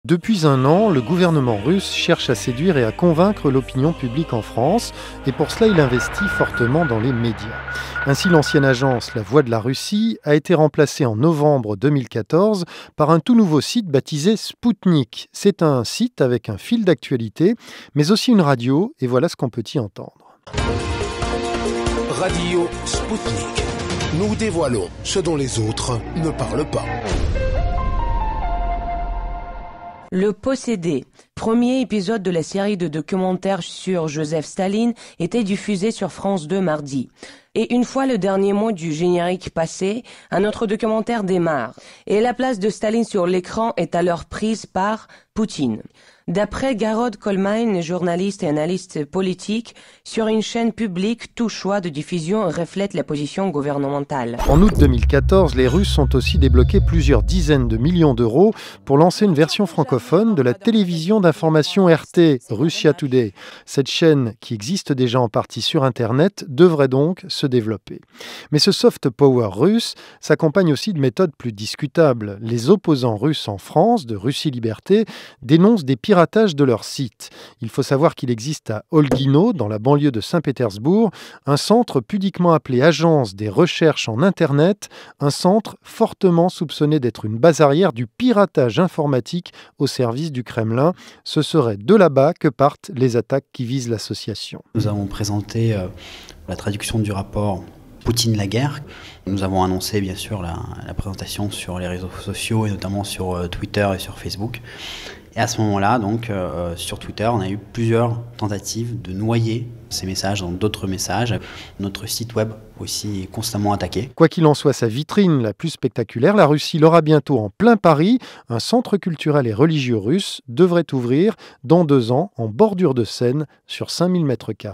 Depuis un an, le gouvernement russe cherche à séduire et à convaincre l'opinion publique en France, et pour cela il investit fortement dans les médias. Ainsi, l'ancienne agence La Voix de la Russie a été remplacée en novembre 2014 par un tout nouveau site baptisé Spoutnik. C'est un site avec un fil d'actualité, mais aussi une radio, et voilà ce qu'on peut y entendre. Radio Spoutnik. Nous dévoilons ce dont les autres ne parlent pas. Le Possédé, premier épisode de la série de documentaires sur Joseph Staline, était diffusé sur France 2 mardi. Et une fois le dernier mot du générique passé, un autre documentaire démarre. Et la place de Staline sur l'écran est alors prise par Poutine. D'après Garod Coleman, journaliste et analyste politique, sur une chaîne publique, tout choix de diffusion reflète la position gouvernementale. En août 2014, les Russes ont aussi débloqué plusieurs dizaines de millions d'euros pour lancer une version francophone de la télévision d'information RT, Russia Today. Cette chaîne, qui existe déjà en partie sur Internet, devrait donc se développer. Mais ce soft power russe s'accompagne aussi de méthodes plus discutables. Les opposants russes en France, de Russie Liberté, dénoncent des piratages de leur site. Il faut savoir qu'il existe à Olguino, dans la banlieue de Saint-Pétersbourg, un centre pudiquement appelé Agence des recherches en Internet, un centre fortement soupçonné d'être une base arrière du piratage informatique au service du Kremlin. Ce serait de là-bas que partent les attaques qui visent l'association. Nous avons présenté la traduction du rapport Poutine la guerre. Nous avons annoncé bien sûr la présentation sur les réseaux sociaux et notamment sur Twitter et sur Facebook. Et à ce moment-là, donc, sur Twitter, on a eu plusieurs tentatives de noyer ces messages dans d'autres messages. Notre site web aussi est constamment attaqué. Quoi qu'il en soit, sa vitrine la plus spectaculaire, la Russie l'aura bientôt en plein Paris. Un centre culturel et religieux russe devrait ouvrir dans 2 ans en bordure de Seine sur 5000 m².